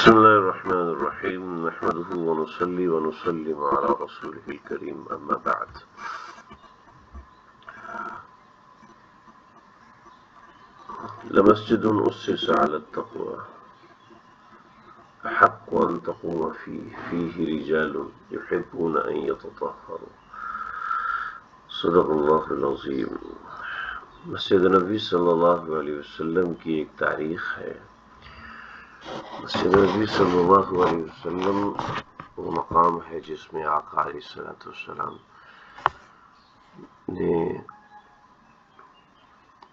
بسم الله الرحمن الرحيم نحمده ونصلي ونسلم على رسوله الكريم أما بعد. لمسجد أسس على التقوى أحق أن تقوم فيه رجال يحبون أن يتطهروا. صدق اللہ العظیم. مسجد نبی صلی اللہ علیہ وسلم کی ایک تاریخ ہے. مسجد نبی صلی اللہ علیہ وسلم وہ مقام ہے جس میں آقا علیہ السلام نے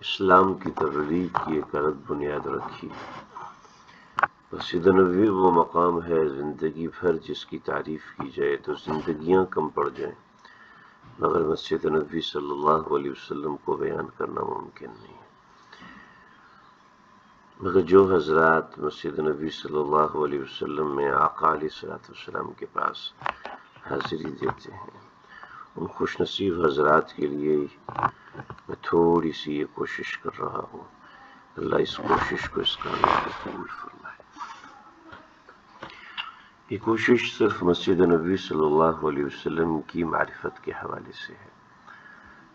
اسلام کی تبلیغ کی ایک الگ بنیاد رکھی. مسجد نبوی وہ مقام ہے زندگی بھر جس کی تعریف کی جائے تو زندگیاں کم پڑ جائیں، مگر مسجد نبوی صلی اللہ علیہ وسلم کو بیان کرنا ممکن نہیں. مگر جو حضرات مسجد نبی صلی اللہ علیہ وسلم میں آقا علیہ السلام کے پاس حاضری دیتے ہیں، ان خوش نصیب حضرات کے لیے میں تھوڑی سی یہ کوشش کر رہا ہوں. اللہ اس کوشش کو اس کامیابی قبول فرمائے. یہ کوشش صرف مسجد نبی صلی اللہ علیہ وسلم کی معرفت کے حوالے سے ہے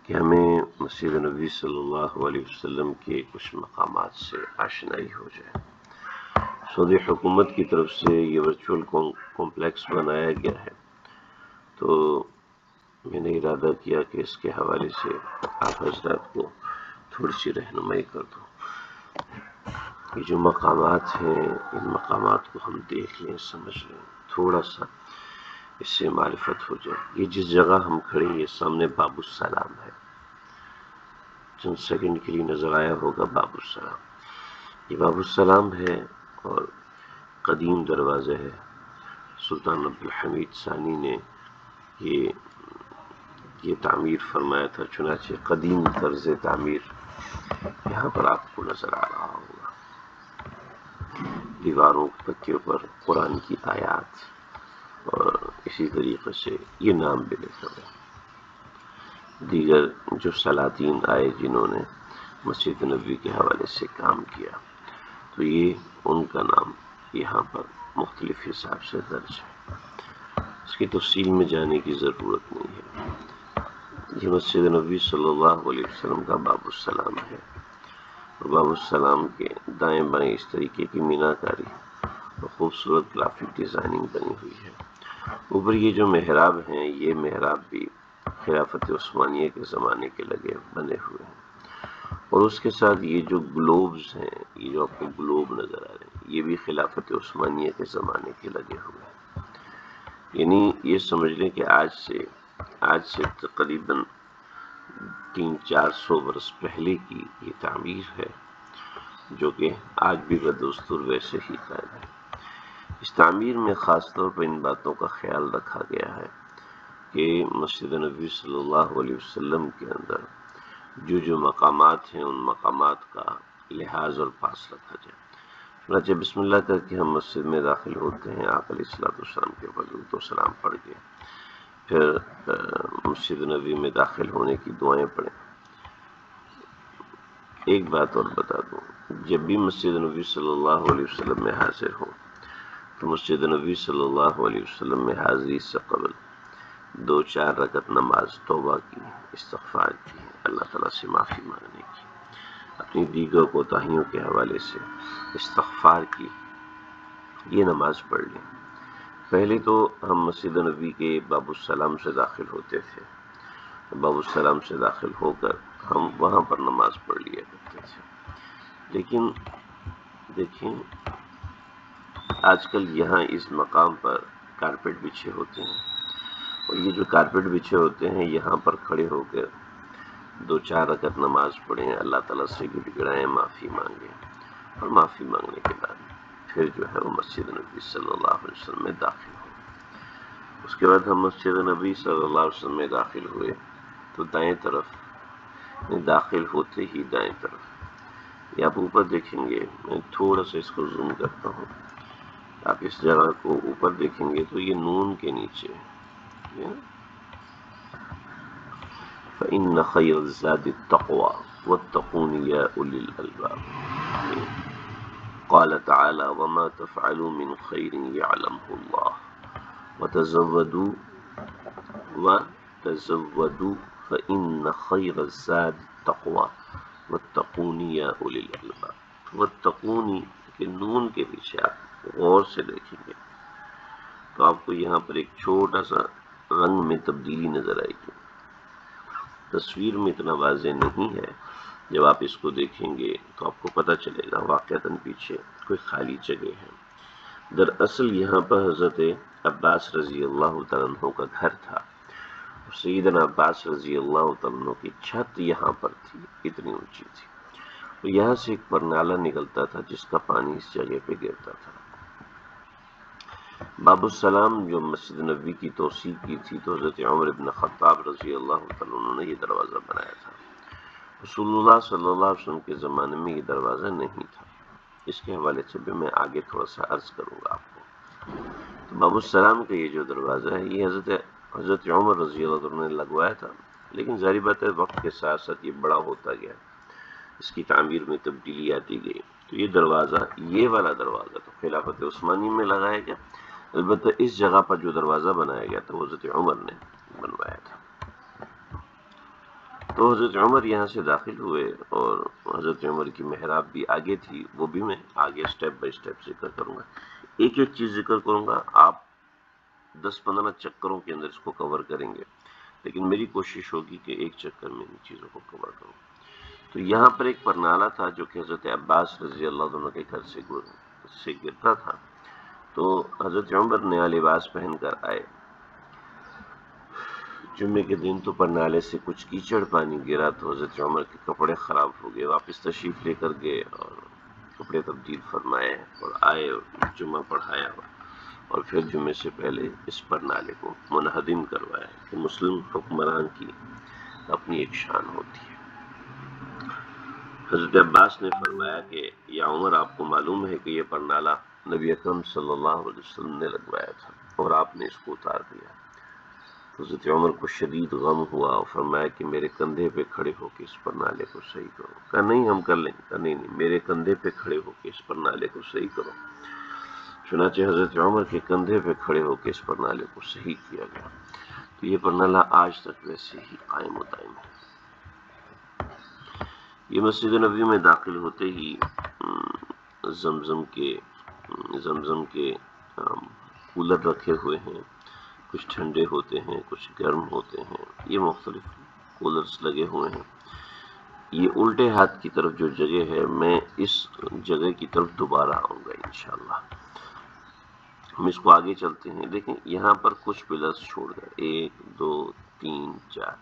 کہ ہمیں مسجد نبی صلی اللہ علیہ وسلم کے کچھ مقامات سے آشنائی ہو جائے. سعودی حکومت کی طرف سے یہ ورچوئل کمپلیکس بنایا گیا ہے، تو میں نے ارادہ کیا کہ اس کے حوالے سے آپ حضرات کو تھوڑی سی رہنمائی کر دوں. یہ جو مقامات ہیں ان مقامات کو ہم دیکھ لیں، سمجھ لیں، تھوڑا سا اس سے معرفت ہو جائے. یہ جس جگہ ہم کھڑے ہیں یہ سامنے باب السلام ہے، چند سیکنڈ کے لیے نظر آیا ہوگا باب السلام. یہ باب السلام ہے اور قدیم دروازہ ہے. سلطان عبدالحمید ثانی نے یہ تعمیر فرمایا تھا، چنانچہ قدیم طرز تعمیر یہاں پر آپ کو نظر آ رہا ہوگا. دیواروں پتیوں پر قرآن کی آیات اور اسی طریقے سے یہ نام بھی لکھا ہوا. دیگر جو سلاطین آئے جنہوں نے مسجد نبوی کے حوالے سے کام کیا، تو یہ ان کا نام یہاں پر مختلف حساب سے درج ہے. اس کی تفصیل میں جانے کی ضرورت نہیں ہے. یہ مسجد نبوی صلی اللہ علیہ وسلم کا باب السلام ہے. اور باب السلام کے دائیں بائیں اس طریقے کی میناکاری اور خوبصورت گرافک ڈیزائننگ بنی ہوئی ہے. اوپر یہ جو محراب ہیں یہ محراب بھی خلافت عثمانیہ کے زمانے کے بنے ہوئے ہیں. اور اس کے ساتھ یہ جو گلوبز ہیں، یہ جو آپ کو گلوب نظر آ رہے ہیں، یہ بھی خلافت عثمانیہ کے زمانے کے لگے ہوئے ہیں. یعنی یہ سمجھ لیں کہ آج سے تقریباً 300-400 برس پہلے کی یہ تعمیر ہے، جو کہ آج بھی بدستور ویسے ہی قائم ہے. اس تعمیر میں خاص طور پر ان باتوں کا خیال رکھا گیا ہے کہ مسجد نبوی صلی اللہ علیہ وسلم کے اندر جو مقامات ہیں ان مقامات کا لحاظ اور پاس رکھا جائے. چنانچہ بسم اللہ کر کے ہم مسجد میں داخل ہوتے ہیں، آپ علیہ السلام کے درود و سلام پڑھ کے پھر مسجد نبوی میں داخل ہونے کی دعائیں پڑھیں. ایک بات اور بتا دوں، جب بھی مسجد نبوی صلی اللہ علیہ وسلم میں حاضر ہوں تو مسجد نبوی صلی اللہ علیہ وسلم میں حاضری سے قبل 2-4 رکعت نماز توبہ کی، استغفار کی، اللہ تعالیٰ سے معافی مانگنے کی، اپنی دیگر کوتاہیوں کے حوالے سے استغفار کی، یہ نماز پڑھ لیں. پہلے تو ہم مسجد نبوی کے باب السلام سے داخل ہوتے تھے. باب السلام سے داخل ہو کر ہم وہاں پر نماز پڑھ لیا کرتے تھے. لیکن دیکھیں آج کل یہاں اس مقام پر کارپیٹ بچھے ہوتے ہیں، اور یہ جو کارپیٹ بچھے ہوتے ہیں یہاں پر کھڑے ہو کر 2-4 رکعت نماز پڑھیں، اللہ تعالیٰ سے گڑ گڑائیں، معافی مانگیں، اور معافی مانگنے کے بعد پھر جو ہے وہ مسجد نبی صلی اللہ علیہ وسلم میں داخل ہو. اس کے بعد ہم مسجد نبی صلی اللہ علیہ وسلم میں داخل ہوئے تو دائیں طرف داخل ہوتے ہی دائیں طرف یہ آپ اوپر دیکھیں گے. میں تھوڑا سا اس کو زوم کرتا ہوں، آپ اس جگہ کو اوپر دیکھیں گے تو یہ نون کے نیچے فَإِنَّ خَيْرَ الزَّادِ التَّقْوَى وَاتَّقُونِ يَا أُولِي الْأَلْبَابِ. وقال تعالی وما تفعلوا من خیر یعلمہ اللہ وتزودوا فإن خیر الزاد التقوی واتقونی یا اولی الالباب. واتقونی کے نون کے پیچھے آپ غور سے دیکھیں گے تو آپ کو یہاں پر ایک چھوٹا سا رنگ میں تبدیلی نظر آئے گی. تصویر میں اتنا واضح نہیں ہے، جب آپ اس کو دیکھیں گے تو آپ کو پتہ چلے گا واقعتاً پیچھے کوئی خالی جگہ ہے. دراصل یہاں پر حضرت عباس رضی اللہ تعالیٰ عنہ کا گھر تھا. سیدنا عباس رضی اللہ تعالیٰ عنہ کی چھت یہاں پر تھی، اتنی اونچی تھی. تو یہاں سے ایک پرنالہ نکلتا تھا جس کا پانی اس جگہ پہ گرتا تھا. باب السلام جو مسجد نبوی کی توسیع کی تھی تو حضرت عمر بن خطاب رضی اللہ تعالیٰ عنہ نے یہ دروازہ بنایا تھا. رسول اللہ صلی اللہ علیہ وسلم کے زمانے میں یہ دروازہ نہیں تھا. اس کے حوالے سے بھی میں آگے تھوڑا سا عرض کروں گا آپ کو. تو باب السلام کا یہ جو دروازہ ہے یہ حضرت عمر رضی اللہ عنہ نے لگوایا تھا، لیکن ظاہر بات ہے وقت کے ساتھ ساتھ یہ بڑا ہوتا گیا، اس کی تعمیر میں تبدیلی آتی گئی. تو یہ دروازہ، یہ والا دروازہ تو خلافت عثمانی میں لگایا گیا، البتہ اس جگہ پر جو دروازہ بنایا گیا تھا وہ حضرت عمر نے بنوایا تھا. تو حضرت عمر یہاں سے داخل ہوئے اور حضرت عمر کی محراب بھی آگے تھی، وہ بھی میں آگے سٹیپ بائی سٹیپ ذکر کروں گا. ایک ایک چیز ذکر کروں گا، آپ 10-15 چکروں کے اندر اس کو کور کریں گے، لیکن میری کوشش ہوگی کہ ایک چکر میں ان چیزوں کو کور کروں. تو یہاں پر ایک پرنالہ تھا جو کہ حضرت عباس رضی اللہ عنہ کے گھر سے گرتا تھا. تو حضرت عمر نیا لباس پہن کر آئے. جمعے کے دن تو پرنالے سے کچھ کیچڑ پانی گرا تو حضرت عمر کے کپڑے خراب ہو گئے. واپس تشریف لے کر گئے اور کپڑے تبدیل فرمائے اور آئے اور جمعہ پڑھایا اور پھر جمعے سے پہلے اس پرنالے کو منہدم کروایا کہ مسلم حکمران کی اپنی ایک شان ہوتی ہے. حضرت عباس نے فرمایا کہ یا عمر آپ کو معلوم ہے کہ یہ پرنالہ نبی اکرم صلی اللہ علیہ وسلم نے لگوایا تھا اور آپ نے اس کو اتار دیا. حضرت عمر کو شدید غم ہوا اور فرمایا کہ میرے کندھے پہ کھڑے ہو کے اس پرنالے کو صحیح کرو. کہا نہیں ہم کر لیں گے. کہا نہیں میرے کندھے پہ کھڑے ہو کے اس پرنالے کو صحیح کرو. چنانچہ حضرت عمر کے کندھے پہ کھڑے ہو کے اس پرنالے کو صحیح کیا گیا. تو یہ پرنالہ آج تک ویسے ہی قائم و دائم ہے. یہ مسجد نبوی میں داخل ہوتے ہی زمزم کے کولر رکھے ہوئے ہیں، کچھ ٹھنڈے ہوتے ہیں کچھ گرم ہوتے ہیں. یہ مختلف کولرز لگے ہوئے ہیں. یہ الٹے ہاتھ کی طرف جو جگہ ہے میں اس جگہ کی طرف دوبارہ آؤں گا انشاءاللہ. ہم اس کو آگے چلتے ہیں. دیکھیں یہاں پر کچھ پلرز چھوڑ گئے، 1 2 3 4.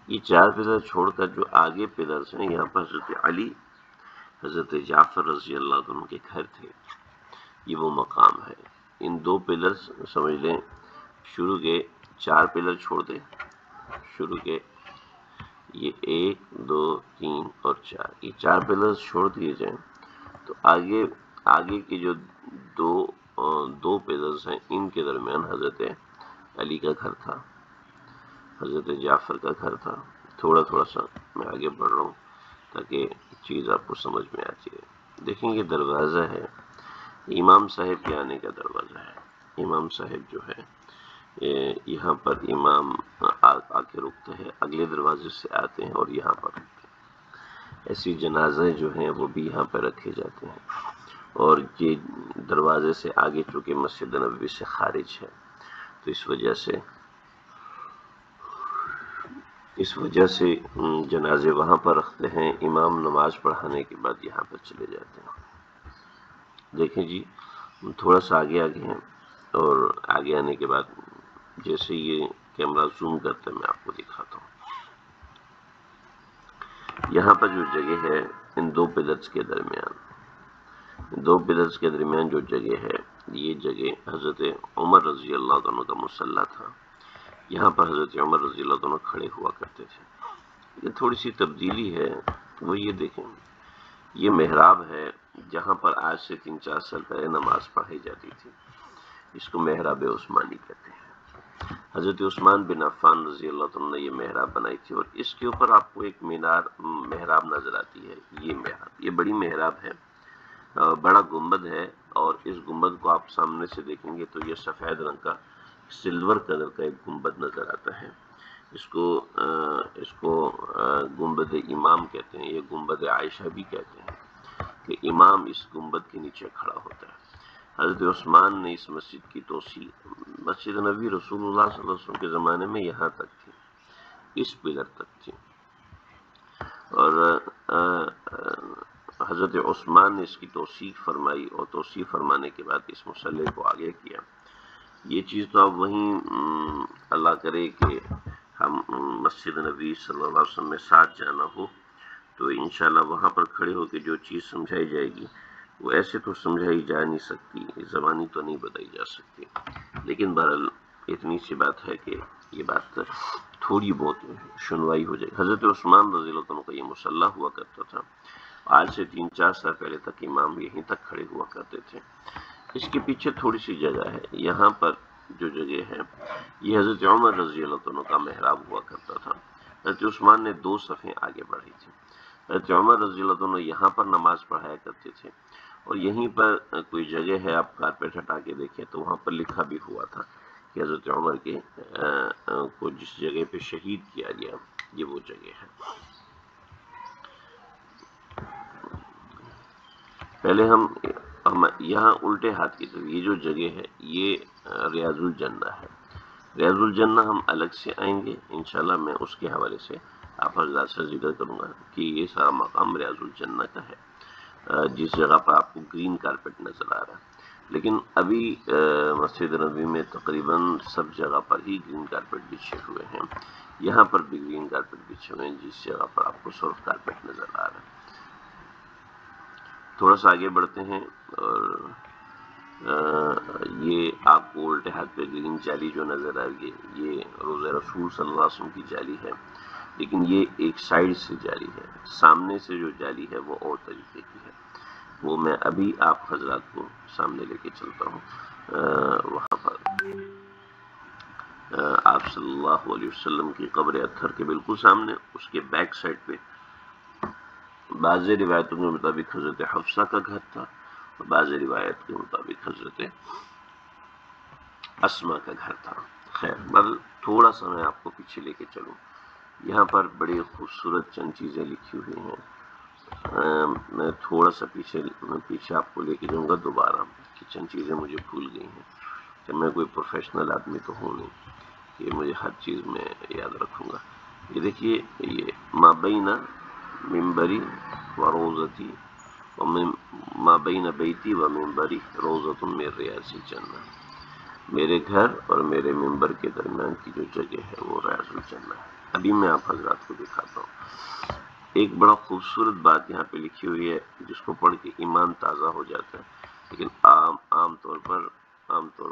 یہ 4 پلر چھوڑ کر جو آگے پلرز ہیں یہاں پر حضرت علی، حضرت جعفر رضی اللہ عنہ کے گھر تھے. یہ وہ مقام ہے. ان 2 پلرز سمجھ لیں شروع کے 4 پلر چھوڑ دیں، شروع کے یہ 1 2 3 اور 4، یہ 4 پلرز چھوڑ دیے جائیں تو آگے کی جو دو پلرز ہیں ان کے درمیان حضرت علی کا گھر تھا، حضرت جعفر کا گھر تھا. تھوڑا سا میں آگے بڑھ رہا ہوں تاکہ چیز آپ کو سمجھ میں آتی ہے. دیکھیں یہ دروازہ ہے، امام صاحب کے آنے کا دروازہ ہے. امام صاحب جو ہے یہاں پر امام آ کے رکتے ہیں، اگلے دروازے سے آتے ہیں اور یہاں پر رکتے ہیں. ایسی جنازے جو ہیں وہ بھی یہاں پہ رکھے جاتے ہیں. اور یہ دروازے سے آگے چونکہ مسجد نبوی سے خارج ہے تو اس وجہ سے جنازے وہاں پر رکھتے ہیں. امام نماز پڑھانے کے بعد یہاں پر چلے جاتے ہیں. دیکھیں جی تھوڑا سا آگے ہیں اور آگے آنے کے بعد جیسے یہ کیمرہ زوم کرتا ہے میں آپ کو دکھاتا ہوں. یہاں پر جو جگہ ہے ان 2 پلرز کے درمیان جو جگہ ہے یہ جگہ حضرت عمر رضی اللہ عنہ کا مصلی تھا. یہاں پر حضرت عمر رضی اللہ عنہ کھڑے ہوا کرتے تھے. یہ تھوڑی سی تبدیلی ہے وہ یہ دیکھیں، یہ محراب ہے جہاں پر آج سے 3-4 سال پہلے نماز پڑھی جاتی تھی. اس کو محراب عثمانی کہتے ہیں. حضرت عثمان بن عفان رضی اللہ عنہ نے یہ محراب بنائی تھی اور اس کے اوپر آپ کو ایک محراب نظر آتی ہے. یہ محراب، یہ بڑی محراب ہے بڑا گنبد ہے، اور اس گنبد کو آپ سامنے سے دیکھیں گے تو یہ سفید رنگ کا سلور کلر کا ایک گنبد نظر آتا ہے۔ اس کو گنبد امام کہتے ہیں، یہ گنبد عائشہ بھی کہتے ہیں کہ امام اس گنبد کے نیچے کھڑا ہوتا ہے۔ حضرت عثمان نے اس مسجد کی توسیع، مسجد نبی رسول اللہ صلی اللہ علیہ وسلم کے زمانے میں یہاں تک تھی، اس پلر تک تھی، اور حضرت عثمان نے اس کی توسیع فرمائی، اور توسیع فرمانے کے بعد اس مسلح کو آگے کیا۔ یہ چیز تو اب وہیں اللہ کرے کہ ہم مسجد نبی صلی اللہ علیہ وسلم میں ساتھ جانا ہو تو انشاءاللہ وہاں پر کھڑے ہو کے جو چیز سمجھائی جائے گی وہ ایسے تو سمجھائی جا نہیں سکتی، زبانی تو نہیں بتائی جا سکتی، لیکن بہرحال اتنی سی بات ہے کہ یہ بات تھوڑی بہت سنوائی ہو جائے۔ حضرت عثمان رضی اللہ عنہ کا یہ مصلی ہوا کرتا تھا، آج سے 3-4 سال پہلے تک امام یہیں تک کھڑے ہوا کرتے تھے۔ اس کے پیچھے تھوڑی سی جگہ ہے، یہاں پر جو جگہ ہے یہ حضرت عمر رضی اللہ عنہ کا محراب ہوا کرتا تھا۔ حضرت عثمان نے 2 صفیں آگے بڑھائی تھی۔ حضرت عمر رضی اللہ عنہ یہاں پر نماز پڑھایا کرتے تھے، اور یہیں پر کوئی جگہ ہے، آپ کارپیٹ ہٹا کے دیکھیں تو وہاں پر لکھا بھی ہوا تھا کہ حضرت عمر کے کو جس جگہ پہ شہید کیا گیا یہ وہ جگہ ہے۔ پہلے ہم یہاں الٹے ہاتھ کی طرف، یہ جو جگہ ہے یہ ریاض الجنہ ہے۔ ریاض الجنہ ہم الگ سے آئیں گے انشاءاللہ، میں اس کے حوالے سے آپ حضرات سے ذکر کروں گا کہ یہ سارا مقام ریاض الجنہ کا ہے، جس جگہ پر آپ کو گرین کارپیٹ نظر آ رہا ہے۔ لیکن ابھی مسجد نبوی میں تقریباً سب جگہ پر ہی گرین کارپیٹ بچھے ہوئے ہیں، یہاں پر بھی گرین کارپیٹ بچھے ہوئے ہیں، جس جگہ پر آپ کو سرخ کارپیٹ نظر آ رہا ہے۔ تھوڑا سا آگے بڑھتے ہیں، اور یہ آپ کو الٹے ہاتھ پہ گرین جالی جو نظر آ رہی ہے یہ روضہ رسول صلی اللہ علیہ وسلم کی جالی ہے، لیکن یہ ایک سائڈ سے جالی ہے، سامنے سے جو جالی ہے وہ اور طریقے کی ہے، وہ میں ابھی آپ حضرات کو سامنے لے کے چلتا ہوں۔ وہاں پر آپ صلی اللہ علیہ وسلم کی قبر اطہر کے بالکل سامنے، اس کے بیک سائڈ پہ بعض روایتوں کے مطابق حضرت حفصہ کا گھر تھا، اور بعض روایت کے مطابق حضرت اسما کا گھر تھا۔ خیر، بل تھوڑا سا میں آپ کو پیچھے لے کے چلوں، یہاں پر بڑی خوبصورت چند چیزیں لکھی ہوئی ہیں۔ میں تھوڑا سا پیچھے آپ کو لے کے جاؤں گا دوبارہ، کہ چند چیزیں مجھے بھول گئی ہیں، کہ میں کوئی پروفیشنل آدمی تو ہوں نہیں کہ مجھے ہر چیز میں یاد رکھوں گا۔ یہ دیکھیے، یہ ما بین منبری و روضتی ما بین بیتی و منبری روضۃ من ریاض الجنہ، میرے گھر اور میرے منبر کے درمیان کی جو جگہ ہے وہ ریاض الجنہ ہے۔ ابھی میں آپ حضرات کو دکھاتا ہوں۔ ایک بڑا خوبصورت بات یہاں پہ لکھی ہوئی ہے جس کو پڑھ کے ایمان تازہ ہو جاتا ہے، لیکن عام طور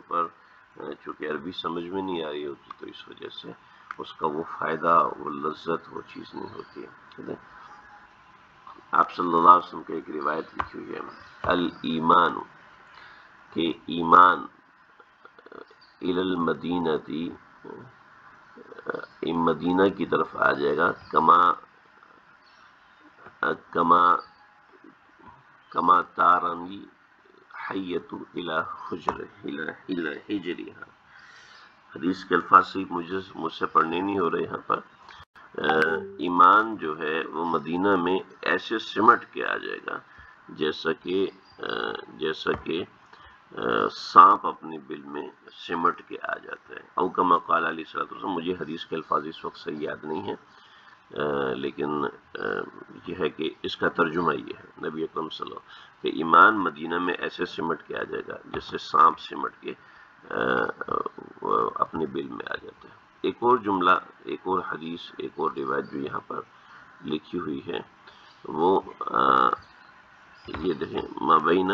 پر چونکہ عربی سمجھ میں نہیں آ رہی ہوتی تو اس وجہ سے اس کا وہ فائدہ، وہ لذت، وہ چیز نہیں ہوتی ہے۔ آپ صلی اللہ علیہ وسلم کی ایک روایت لکھی ہوئی ہے، الایمان، کہ ایمان الی المدینتی، مدینہ کی طرف آ جائے گا، کما تارنی حیۃ الی حجرہا۔ حدیث کے الفاظ سے مجھ سے پڑھنے نہیں ہو رہے یہاں پر۔ ایمان جو ہے وہ مدینہ میں ایسے سمٹ کے آ جائے گا جیسا کہ سانپ اپنے بل میں سمٹ کے آ جاتا ہے۔ او کما قال علیہ الصلوۃ والسلام، مجھے حدیث کے الفاظ اس وقت صحیح یاد نہیں ہے، لیکن یہ ہے کہ اس کا ترجمہ یہ ہے نبی اکرم صلی اللہ علیہ وسلم کہ ایمان مدینہ میں ایسے سمٹ کے آ جائے گا جیسے سانپ سمٹ کے اپنے بل میں آ جاتا ہے۔ ایک اور جملہ، ایک اور حدیث، ایک اور روایت جو یہاں پر لکھی ہوئی ہے وہ یہ دیکھیں، ما بین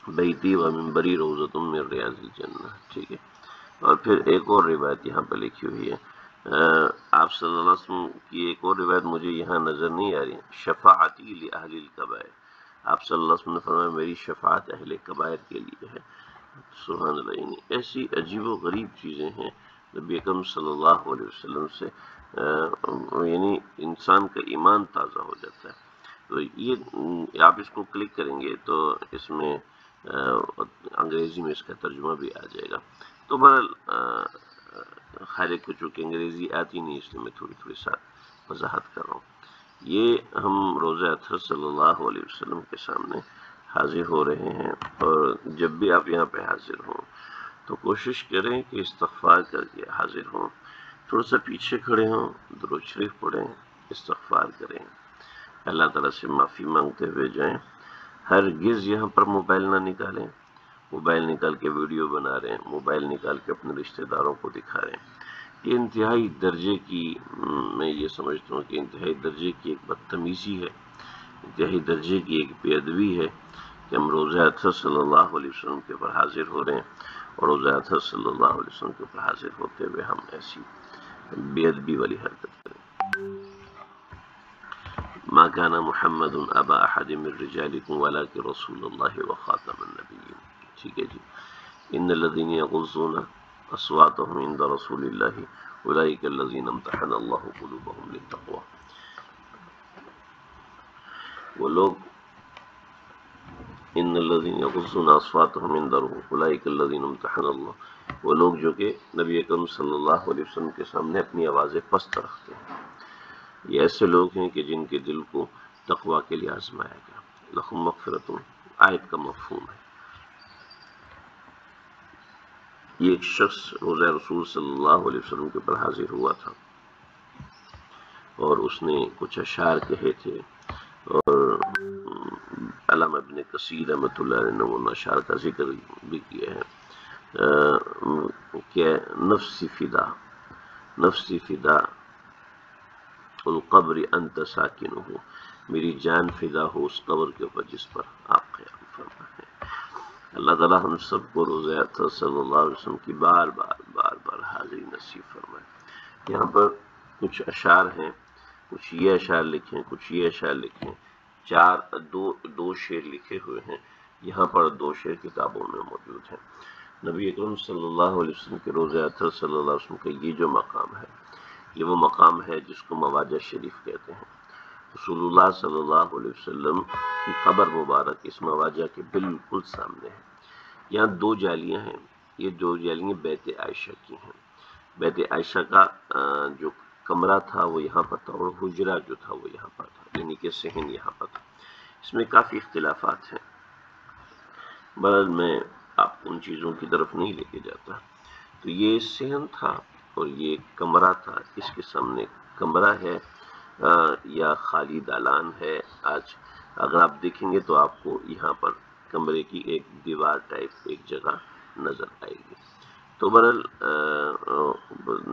بیتی و منبری روضۃ من ریاض الجنہ، ٹھیک ہے۔ اور پھر ایک اور روایت یہاں پہ لکھی ہوئی ہے، آپ صلی اللہ علیہ وسلم کی ایک اور روایت مجھے یہاں نظر نہیں آ رہی، شفاعتی لأہل الکبائر، آپ صلی اللہ علیہ وسلم نے فرمایا میری شفاعت اہل کبائر کے لیے ہے۔ سبحان اللہ، یعنی ایسی عجیب و غریب چیزیں ہیں نبی اکرم صلی اللہ علیہ وسلم سے، یعنی انسان کا ایمان تازہ ہو جاتا ہے۔ تو یہ آپ اس کو کلک کریں گے تو اس میں انگریزی میں اس کا ترجمہ بھی آ جائے گا. تو بہرحال ہر ایک کو چونکہ انگریزی آتی نہیں، اس لیے میں تھوڑی تھوڑی ساتھ وضاحت کر رہا ہوں. یہ ہم روزہ اطہر صلی اللہ علیہ وسلم کے سامنے حاضر ہو رہے ہیں، اور جب بھی آپ یہاں پہ حاضر ہوں تو کوشش کریں کہ استغفار کر کے حاضر ہوں. تھوڑا سا پیچھے کھڑے ہوں، درود شریف پڑھیں، استغفار کریں، اللہ تعالیٰ سے معافی مانگتے ہوئے جائیں. ہرگز یہاں پر موبائل نہ نکالیں. موبائل نکال کے ویڈیو بنا رہے ہیں، موبائل نکال کے اپنے رشتہ داروں کو دکھا رہے ہیں. یہ انتہائی درجے کی، میں یہ سمجھتا ہوں کہ انتہائی درجے کی ایک بدتمیزی ہے، انتہائی درجے کی ایک بے ادبی ہے کہ ہم روزہ اطہر صلی اللہ علیہ وسلم کے اوپر حاضر ہو رہے ہیں، اور روزہ اطہر صلی اللہ علیہ وسلم کے اوپر حاضر ہوتے ہوئے ہم ایسی بے ادبی والی حرکت کریں. ما كان محمد ابا احد من رجالكم ولكن رسول الله وخاتم النبيين. ٹھیک ہے جی. ان الذين يغضون اصواتهم عند رسول الله اولئك الذين امتحن الله قلوبهم للتقوى. وہ لوگ ان الذين يغضون اصواتهم عند اولئك الذين امتحن الله، وہ لوگ جو کہ نبی اکرم صلی اللہ علیہ وسلم کے سامنے اپنی آوازیں پست رکھتے ہیں، یہ ایسے لوگ ہیں کہ جن کے دل کو تقوی کے لیے آزمایا گیا. لہم مغفرۃ آیت کا مفہوم ہے. یہ ایک شخص روزہ رسول صلی اللہ علیہ وسلم کے اوپر حاضر ہوا تھا، اور اس نے کچھ اشعار کہے تھے، اور علامہ ابن کثیر رحمۃ اللہ علیہ نے ان اشعار کا ذکر بھی کیا ہے کہ نفسی فدا القبر انت ساکنہ، میری جان فدا ہو اس قبر کے اوپر جس پر آپ قیام فرما ہے. اللہ تعالیٰ ہم سب کو روزہ اطہر صلی اللہ علیہ وسلم کی بار بار حاضری نصیب فرمائے. یہاں پر کچھ اشعار ہیں، کچھ یہ اشعار لکھیں، کچھ یہ اشعار لکھیں. دو شعر لکھے ہوئے ہیں یہاں پر، 2 شعر کتابوں میں موجود ہیں. نبی اکرم صلی اللہ علیہ وسلم کے روزہ اطہر صلی اللہ علیہ وسلم کا یہ جو مقام ہے، یہ وہ مقام ہے جس کو مواجہ شریف کہتے ہیں. رسول اللہ صلی اللہ علیہ وسلم کی قبر مبارک اس مواجہ کے بالکل سامنے ہے. یہاں 2 جالیاں ہیں، یہ 2 جالیاں بیت عائشہ کی ہیں. بیت عائشہ کا جو کمرہ تھا وہ یہاں پر تھا، اور حجرہ جو تھا وہ یہاں پر تھا، یعنی کہ صحن یہاں پر تھا. اس میں کافی اختلافات ہیں، بہرحال میں آپ ان چیزوں کی طرف نہیں لے کے جاتا. تو یہ صحن تھا اور یہ کمرہ تھا. اس کے سامنے کمرہ ہے یا خالی دالان ہے. آج اگر آپ دیکھیں گے تو آپ کو یہاں پر کمرے کی ایک دیوار ٹائپ ایک جگہ نظر آئے گی. تو بہرحال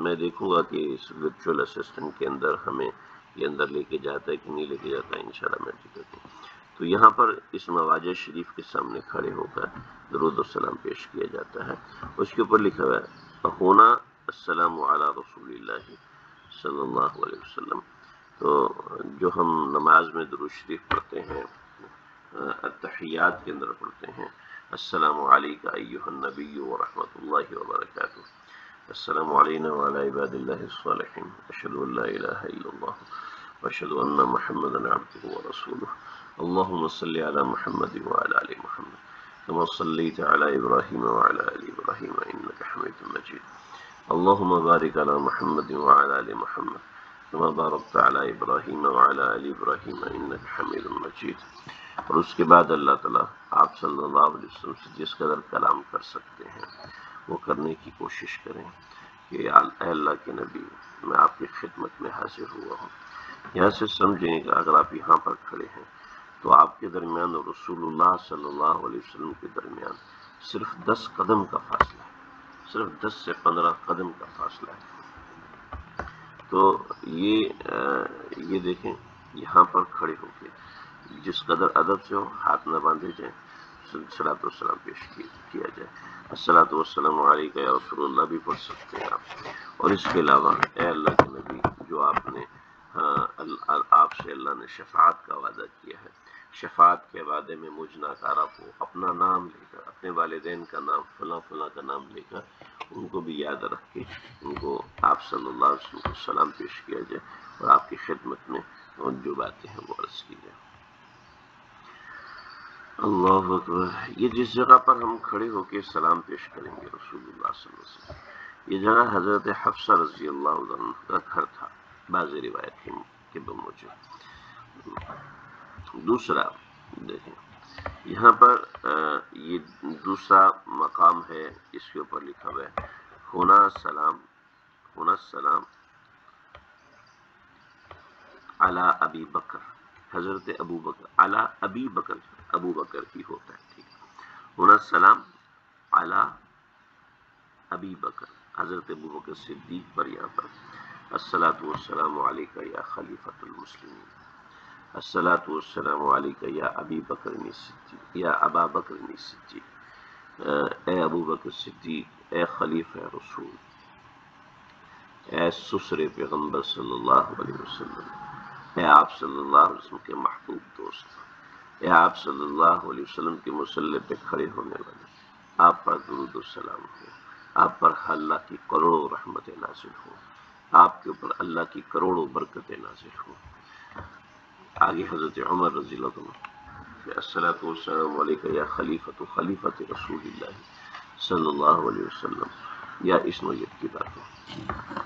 میں دیکھوں گا کہ اس ورچوئل اسسٹنٹ کے اندر ہمیں یہ اندر لے کے جاتا ہے کہ نہیں لے کے جاتا ہے. انشاءاللہ میں ٹکٹ ہوں. تو یہاں پر اس مواجہ شریف کے سامنے کھڑے ہو کر درود و سلام پیش کیا جاتا ہے. اس کے اوپر لکھا ہوا ہے اخونا السلام علی رسول اللہ صلی اللہ علیہ وسلم. تو جو ہم نماز میں درود شریف پڑھتے ہیں، التحیات کے اندر پڑھتے ہیں، السلام علیکہ ایہا النبی ورحمۃ اللہ وبرکاتہ، السلام علینا وعلی عباد اللہ الصالحین، اشہد ان لا الہ الا اللہ واشہد ان محمدا عبدہ ورسولہ، اللہم صلی علی محمد وعلی آل محمد کما صلیت علی ابراہیم وعلی آل ابراہیم انک حمید مجید، اللہم بارک علی محمد وعلی آل محمد کما بارکت علی ابراہیم وعلی آل ابراہیم انک حمید مجید. اور اس کے بعد اللہ تعالیٰ آپ صلی اللہ علیہ وسلم سے جس قدر کلام کر سکتے ہیں وہ کرنے کی کوشش کریں کہ اے اللہ کے نبی میں آپ کی خدمت میں حاضر ہوا ہوں. یہاں سے سمجھیں کہ اگر آپ یہاں پر کھڑے ہیں تو آپ کے درمیان اور رسول اللہ صلی اللہ علیہ وسلم کے درمیان صرف 10 قدم کا فاصلہ ہے، صرف 10 سے 15 قدم کا فاصلہ ہے. تو یہ دیکھیں یہاں پر کھڑے ہو کے جس قدر ادب سے ہو ہاتھ نہ باندھے جائیں، صلاۃ والسلام پیش کیا جائے. الصلاۃ والسلام علیکہ یا رسول اللہ بھی پڑھ سکتے ہیں آپ. اور اس کے علاوہ اے اللہ کے نبی، جو آپ سے اللہ نے شفاعت کا وعدہ کیا ہے، شفاعت کے وعدے میں مجھ ناکارہ کو اپنا نام لے کر، اپنے والدین کا نام فلاں فلاں کا نام لے کر ان کو بھی یاد رکھ کے ان کو آپ صلی اللہ علیہ وسلم کو سلام پیش کیا جائے اور آپ کی خدمت میں جو باتیں ہیں وہ عرض کی جائے. اللہ اکبر. یہ جس جگہ پر ہم کھڑے ہو کے سلام پیش کریں گے رسول اللہ صلی اللہ علیہ وسلم، یہ جگہ حضرت حفصہ رضی اللہ عنہ کا گھر تھا بعض روایت کے بموجب. دوسرا دیکھیں یہاں پر یہ دوسرا مقام ہے، اس کے اوپر لکھا ہوا ہے ہونا السلام علی ابی بکر، حضرت ابو بکر علی ابی بکر، ابو بکر ہی ہوتا ہے، ٹھیک ہے. ہونا السلام علی ابی بکر، حضرت ابو بکر صدیق پر یہاں پر الصلاۃ والسلام علیک یا خلیفۃ المسلمین، الصلاۃ والسلام علیک یا ابی بکر صدیق یا ابا بکر صدیق، اے ابو بکر صدیق، اے خلیفہ رسول، اے سسر پیغمبر صلی اللہ علیہ وسلم، اے آپ صلی اللہ علیہ وسلم کے محبوب دوست، اے آپ صلی اللہ علیہ وسلم کے مصلی پہ کھڑے ہونے والے، آپ پر درود و سلام ہو، آپ پر اللہ کی کروڑوں رحمتیں نازل ہو، آپ کے اوپر اللہ کی کروڑوں برکتیں نازل ہو. آگے حضرت عمر رضی اللہ عنہ الصلاۃ والسلام علیک یا خلیفۃ رسول اللہ صلی اللہ علیہ وسلم، یا اس نوعیت کی بات ہے.